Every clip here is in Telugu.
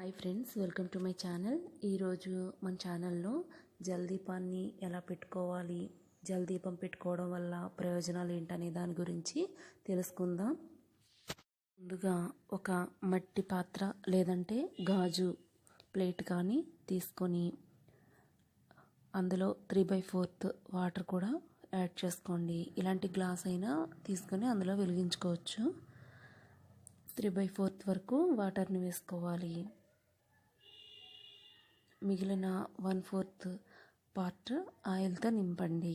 Hi friends, welcome to my channel. ఈరోజు మన ఛానల్లో జలదీపాన్ని ఎలా పెట్టుకోవాలి, జలదీపం పెట్టుకోవడం వల్ల ప్రయోజనాలు ఏంటనే దాని గురించి తెలుసుకుందాం. ముందుగా ఒక మట్టి పాత్ర లేదంటే గాజు ప్లేట్ కానీ తీసుకొని అందులో 3/4 వాటర్ కూడా యాడ్ చేసుకోండి. ఇలాంటి గ్లాస్ అయినా తీసుకొని అందులో వెలిగించుకోవచ్చు. 3/4 వరకు వాటర్ని వేసుకోవాలి. మిగిలిన 1/4 పార్ట్ ఆయిల్తో నింపండి.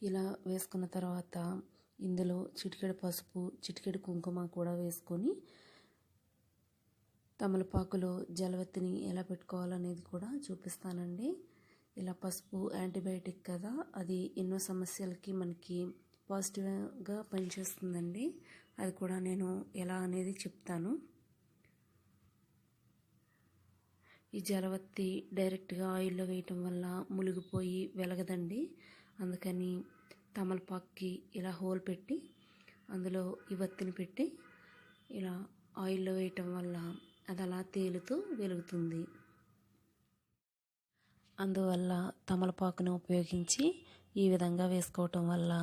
ఇలా వేసుకున్న తర్వాత ఇందులో చిటికెడు పసుపు, చిటికెడు కుంకుమ కూడా వేసుకొని తమలపాకులో జలవత్తిని ఎలా పెట్టుకోవాలనేది కూడా చూపిస్తానండి. ఇలా పసుపు యాంటీబయాటిక్ కదా, అది ఎన్నో సమస్యలకి మనకి పాజిటివ్గా పనిచేస్తుందండి. అది కూడా నేను ఎలా అనేది చెప్తాను. ఈ జలవత్తి డైరెక్ట్గా ఆయిల్లో వేయటం వల్ల మునిగిపోయి వెలగదండి. అందుకని తమలపాకుకి ఇలా హోల్ పెట్టి అందులో ఈ వత్తిని పెట్టి ఇలా ఆయిల్లో వేయటం వల్ల అది అలా తేలుతూ వెలుగుతుంది. అందువల్ల తమలపాకును ఉపయోగించి ఈ విధంగా వేసుకోవటం వల్ల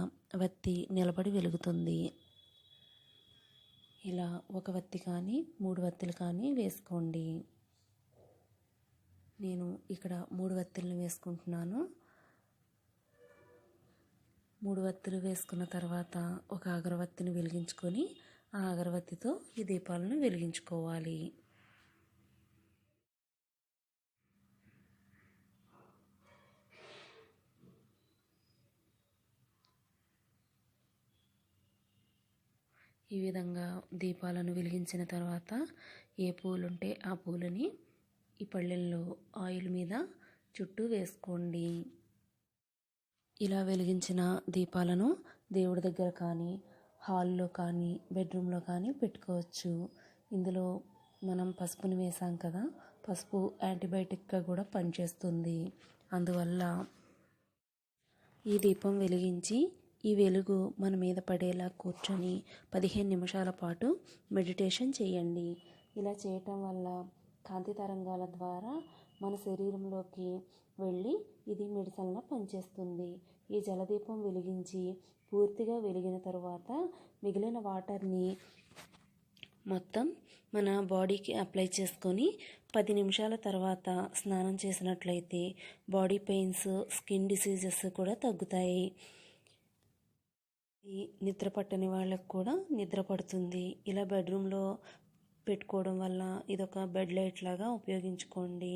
వత్తి నిలబడి వెలుగుతుంది. ఇలా ఒక వత్తి కానీ 3 వత్తులు కానీ వేసుకోండి. నేను ఇక్కడ 3 వత్తులను వేసుకుంటున్నాను. 3 వత్తులు వేసుకున్న తర్వాత ఒక అగరవత్తిని వెలిగించుకొని ఆ అగరవత్తితో ఈ దీపాలను వెలిగించుకోవాలి. ఈ విధంగా దీపాలను వెలిగించిన తర్వాత ఏ పూలుంటే ఆ పూలని ఈ పళ్ళెల్లో ఆయిల్ మీద చుట్టూ వేసుకోండి. ఇలా వెలిగించిన దీపాలను దేవుడి దగ్గర కానీ, హాల్లో కానీ, బెడ్రూమ్లో కానీ పెట్టుకోవచ్చు. ఇందులో మనం పసుపుని వేసాం కదా, పసుపు యాంటీబయాటిక్గా కూడా పనిచేస్తుంది. అందువల్ల ఈ దీపం వెలిగించి ఈ వెలుగు మన మీద పడేలా కూర్చొని 15 నిమిషాల పాటు మెడిటేషన్ చేయండి. ఇలా చేయటం వల్ల కాంతి తరంగాల ద్వారా మన శరీరంలోకి వెళ్ళి ఇది మెడిసిన్లా పనిచేస్తుంది. ఈ జలదీపం వెలిగించి పూర్తిగా వెలిగిన తర్వాత మిగిలిన వాటర్ని మొత్తం మన బాడీకి అప్లై చేసుకొని 10 నిమిషాల తర్వాత స్నానం చేసినట్లయితే బాడీ పెయిన్స్, స్కిన్ డిసీజెస్ కూడా తగ్గుతాయి. ఈ నిద్ర పట్టని వాళ్ళకు కూడా నిద్ర పడుతుంది. ఇలా బెడ్రూమ్లో పెట్టుకోవడం వల్ల ఇదొక బెడ్ లైట్ లాగా ఉపయోగించుకోండి.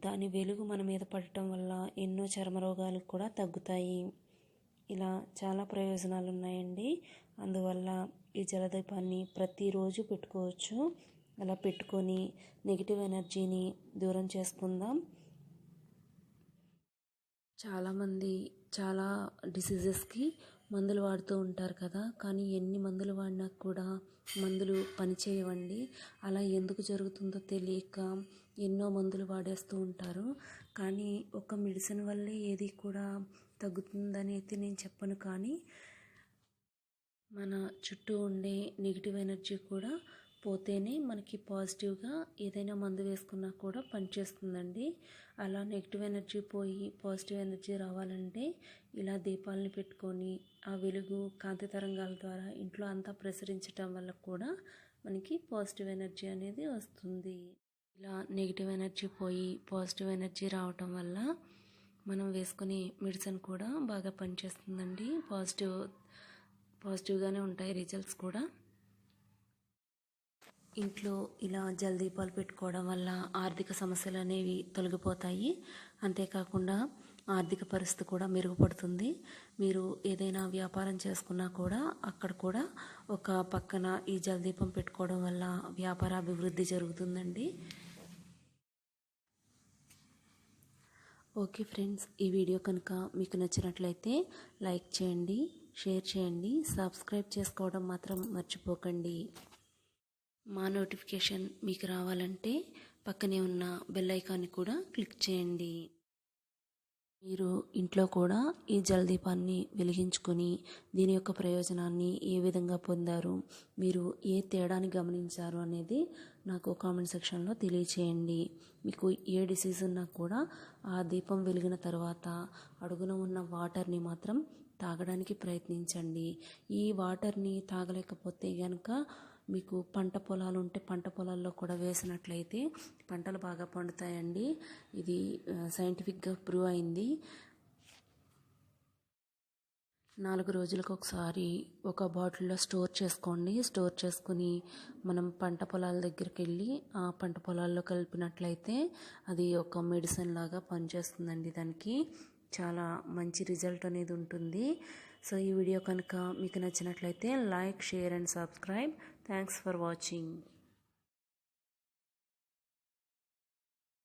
దాని వెలుగు మన మీద పడటం వల్ల ఎన్నో చర్మ రోగాలు కూడా తగ్గుతాయి. ఇలా చాలా ప్రయోజనాలు ఉన్నాయండి. అందువల్ల ఈ జలదీపాన్ని ప్రతిరోజు పెట్టుకోవచ్చు. అలా పెట్టుకొని నెగిటివ్ ఎనర్జీని దూరం చేసుకుందాం. చాలామంది చాలా డిసీజెస్కి మందులు వాడుతూ ఉంటారు కదా, కానీ ఎన్ని మందులు వాడినా కూడా మందులు పనిచేయవండి. అలా ఎందుకు జరుగుతుందో తెలియక ఎన్నో మందులు వాడేస్తూ ఉంటారు. కానీ ఒక మెడిసిన్ వల్లే ఏది కూడా తగ్గుతుందని అయితే నేను చెప్పను. కానీ మన చుట్టూ ఉండే నెగిటివ్ ఎనర్జీ కూడా పోతేనే మనకి పాజిటివ్గా ఏదైనా మందు వేసుకున్నా కూడా పనిచేస్తుందండి. అలా నెగిటివ్ ఎనర్జీ పోయి పాజిటివ్ ఎనర్జీ రావాలంటే ఇలా దీపాలని పెట్టుకొని ఆ వెలుగు కాంతి తరంగాల ద్వారా ఇంట్లో అంతా ప్రసరించటం వల్ల కూడా మనకి పాజిటివ్ ఎనర్జీ అనేది వస్తుంది. ఇలా నెగిటివ్ ఎనర్జీ పోయి పాజిటివ్ ఎనర్జీ రావటం వల్ల మనం వేసుకునే మెడిసిన్ కూడా బాగా పనిచేస్తుందండి. పాజిటివ్గానే ఉంటాయి రిజల్ట్స్ కూడా. ఇంట్లో ఇలా జలదీపాలు పెట్టుకోవడం వల్ల ఆర్థిక సమస్యలు అనేవి తొలగిపోతాయి. అంతేకాకుండా ఆర్థిక పరిస్థితి కూడా మెరుగుపడుతుంది. మీరు ఏదైనా వ్యాపారం చేసుకున్నా కూడా అక్కడ కూడా ఒక పక్కన ఈ జలదీపం పెట్టుకోవడం వల్ల వ్యాపార అభివృద్ధి జరుగుతుందండి. ఓకే ఫ్రెండ్స్, ఈ వీడియో కనుక మీకు నచ్చినట్లయితే లైక్ చేయండి, షేర్ చేయండి, సబ్స్క్రైబ్ చేసుకోవడం మాత్రం మర్చిపోకండి. మా నోటిఫికేషన్ మీకు రావాలంటే పక్కనే ఉన్న బెల్ ఐకాన్ని కూడా క్లిక్ చేయండి. మీరు ఇంట్లో కూడా ఈ జలదీపాన్ని వెలిగించుకొని దీని యొక్క ప్రయోజనాన్ని ఏ విధంగా పొందారు, మీరు ఏ తేడాని గమనించారు అనేది నాకు కామెంట్ సెక్షన్లో తెలియచేయండి. మీకు ఏ డిసీజ్ ఉన్నా కూడా ఆ దీపం వెలిగిన తర్వాత అడుగున ఉన్న వాటర్ని మాత్రం తాగడానికి ప్రయత్నించండి. ఈ వాటర్ని తాగలేకపోతే కనుక మీకు పంట పొలాలు ఉంటే పంట పొలాల్లో కూడా వేసినట్లయితే పంటలు బాగా పండుతాయండి. ఇది సైంటిఫిక్గా ప్రూవ్ అయింది. 4 రోజులకు ఒకసారి ఒక బాటిల్లో స్టోర్ చేసుకోండి. స్టోర్ చేసుకుని మనం పంట పొలాల దగ్గరికి వెళ్ళి ఆ పంట పొలాల్లో కలిపినట్లయితే అది ఒక మెడిసిన్ లాగా పనిచేస్తుందండి. దానికి చాలా మంచి రిజల్ట్ అనేది ఉంటుంది. సో ఈ వీడియో కనుక మీకు నచ్చినట్లయితే like, share and subscribe. Thanks for watching.